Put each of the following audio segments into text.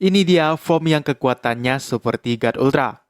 Ini dia form yang kekuatannya seperti God Ultra.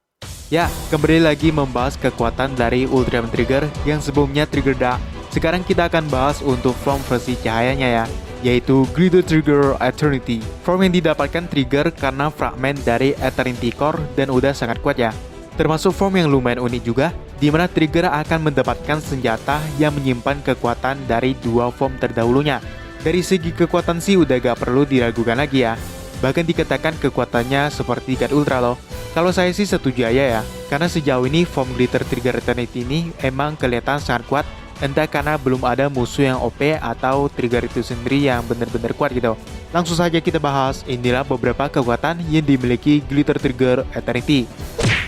Ya, kembali lagi membahas kekuatan dari Ultraman Trigger yang sebelumnya Trigger Dark. Sekarang kita akan bahas untuk form versi cahayanya ya, yaitu Glitter Trigger Eternity. Form yang didapatkan Trigger karena fragmen dari Eternity Core dan udah sangat kuat ya. Termasuk form yang lumayan unik juga, di mana Trigger akan mendapatkan senjata yang menyimpan kekuatan dari dua form terdahulunya. Dari segi kekuatan sih udah gak perlu diragukan lagi ya. Bahkan dikatakan kekuatannya seperti God Ultra loh. Kalau saya sih setuju aja ya, karena sejauh ini form Glitter Trigger Eternity ini emang kelihatan sangat kuat, entah karena belum ada musuh yang OP atau Trigger itu sendiri yang benar-benar kuat gitu. Langsung saja kita bahas, inilah beberapa kekuatan yang dimiliki Glitter Trigger Eternity.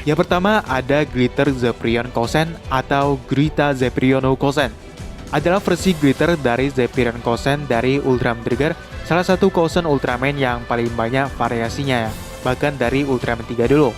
Yang pertama ada Glitter Zephirion Kosen atau Grita Zephiriono Kosen. Adalah versi Glitter dari Zephirion Kosen dari Ultraman Trigger, salah satu Kosen Ultraman yang paling banyak variasinya ya, bahkan dari Ultraman 3 dulu.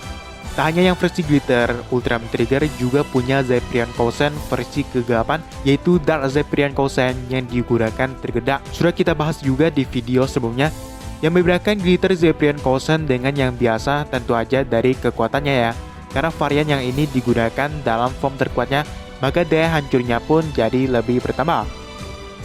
Tak hanya yang versi Glitter, Ultraman Trigger juga punya Zephirion Kosen versi ke-8, yaitu Dark Zephirion Kosen yang digunakan Trigger Dark. Sudah kita bahas juga di video sebelumnya. Yang membedakan Glitter Zephirion Kosen dengan yang biasa tentu aja dari kekuatannya ya, karena varian yang ini digunakan dalam form terkuatnya, maka daya hancurnya pun jadi lebih bertambah.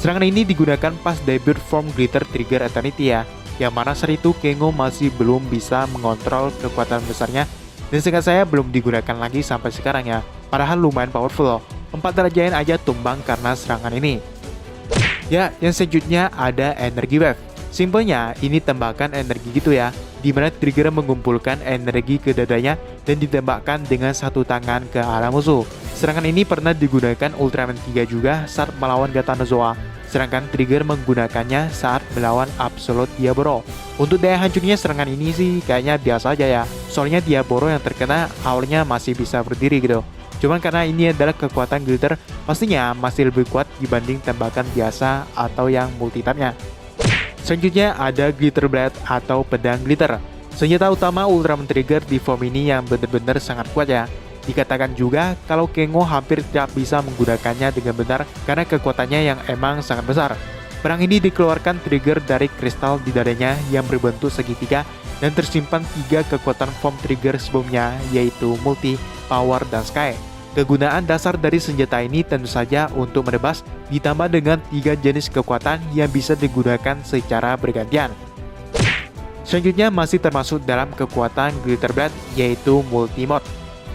Serangan ini digunakan pas debut form Glitter Trigger Eternity ya, yang mana saat itu Kengo masih belum bisa mengontrol kekuatan besarnya, dan seingat saya belum digunakan lagi sampai sekarang ya, padahal lumayan powerful loh. 4 Rajain aja tumbang karena serangan ini. Ya, yang selanjutnya ada Energy Wave. Simpelnya, ini tembakan energi gitu ya, dimana Trigger mengumpulkan energi ke dadanya dan ditembakkan dengan satu tangan ke arah musuh. Serangan ini pernah digunakan Ultraman 3 juga saat melawan Gatanozoa, sedangkan Trigger menggunakannya saat melawan Absolute Diaboro. Untuk daya hancurnya serangan ini sih kayaknya biasa aja ya, soalnya Diaboro yang terkena awalnya masih bisa berdiri gitu. Cuman karena ini adalah kekuatan Glitter, pastinya masih lebih kuat dibanding tembakan biasa atau yang multi-type-nya. Selanjutnya ada Glitter Blade atau pedang glitter. Senjata utama Ultraman Trigger di form ini yang benar-benar sangat kuat ya. Dikatakan juga kalau Kengo hampir tidak bisa menggunakannya dengan benar karena kekuatannya yang emang sangat besar. Pedang ini dikeluarkan Trigger dari kristal di dadanya yang berbentuk segitiga dan tersimpan 3 kekuatan form Trigger sebelumnya, yaitu Multi, Power, dan Sky. Kegunaan dasar dari senjata ini tentu saja untuk menebas, ditambah dengan 3 jenis kekuatan yang bisa digunakan secara bergantian. Selanjutnya masih termasuk dalam kekuatan Glitter Blade, yaitu Multi Mode.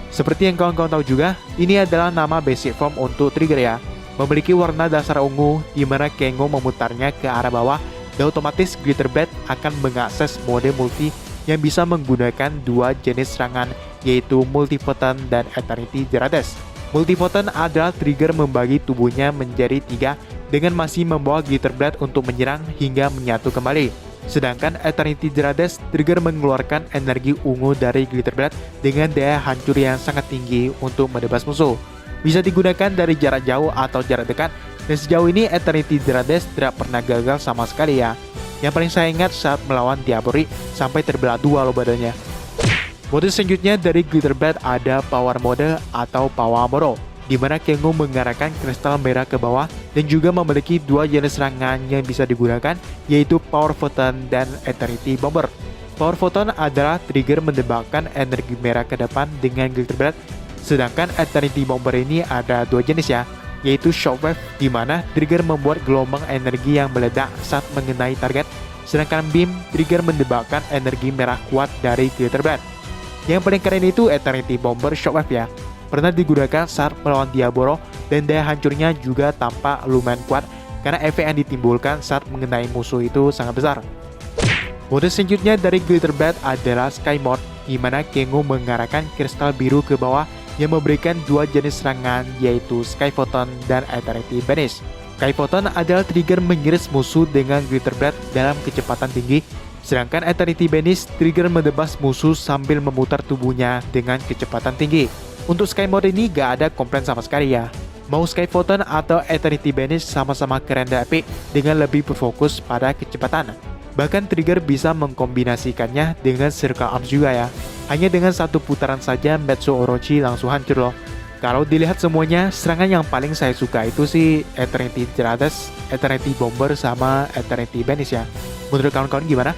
Seperti yang kawan-kawan tahu juga, ini adalah nama basic form untuk Trigger ya. Memiliki warna dasar ungu, di mana Kengo memutarnya ke arah bawah, dan otomatis Glitter Blade akan mengakses mode multi yang bisa menggunakan 2 jenis serangan, yaitu Multiphoton dan Eternity Gerades. Multiphoton adalah Trigger membagi tubuhnya menjadi 3 dengan masih membawa Glitter Blade untuk menyerang hingga menyatu kembali. Sedangkan Eternity Gerades, Trigger mengeluarkan energi ungu dari Glitter Blade dengan daya hancur yang sangat tinggi untuk menebas musuh. Bisa digunakan dari jarak jauh atau jarak dekat, dan sejauh ini Eternity Gerades tidak pernah gagal sama sekali ya. Yang paling saya ingat saat melawan Diabori sampai terbelah 2 loh badannya. Mode selanjutnya dari Glitter Blade ada Power Mode atau Power Mode, di mana Kengo mengarahkan kristal merah ke bawah dan juga memiliki 2 jenis serangan yang bisa digunakan, yaitu Power Photon dan Eternity Bomber. Power Photon adalah Trigger menembakkan energi merah ke depan dengan Glitter Blade, sedangkan Eternity Bomber ini ada 2 jenis ya, yaitu Shockwave, di mana Trigger membuat gelombang energi yang meledak saat mengenai target, sedangkan Beam, Trigger menembakkan energi merah kuat dari Glitter Blade. Yang paling keren itu Eternity Bomber Shockwave ya, pernah digunakan saat melawan Diaboro dan daya hancurnya juga tampak lumayan kuat karena efek yang ditimbulkan saat mengenai musuh itu sangat besar. Mode selanjutnya dari Glitter Blade adalah Sky Mode, di mana Kengo mengarahkan kristal biru ke bawah yang memberikan 2 jenis serangan, yaitu Sky Photon dan Eternity Banish. Sky Photon adalah Trigger mengiris musuh dengan Glitter Blade dalam kecepatan tinggi, sedangkan Eternity Banish, Trigger menebas musuh sambil memutar tubuhnya dengan kecepatan tinggi. Untuk Sky Mode ini gak ada komplain sama sekali ya. Mau Sky Photon atau Eternity Banish sama-sama keren dan epic dengan lebih berfokus pada kecepatan. Bahkan Trigger bisa mengkombinasikannya dengan Circle Arms juga ya. Hanya dengan 1 putaran saja Metsu Orochi langsung hancur loh. Kalau dilihat semuanya, serangan yang paling saya suka itu sih Eternity Gerades, Eternity Bomber, sama Eternity Banish ya. Menurut kawan-kawan gimana?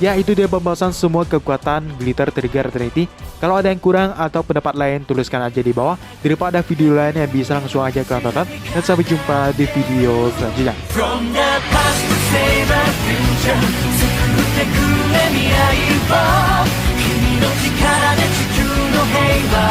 Ya, itu dia pembahasan semua kekuatan Glitter Trigger Trinity. Kalau ada yang kurang atau pendapat lain, tuliskan aja di bawah. Daripada video lain yang bisa langsung aja kalian tonton. Dan sampai jumpa di video selanjutnya. From the past to save the future 作ってくれ未来を君の力で地球の平和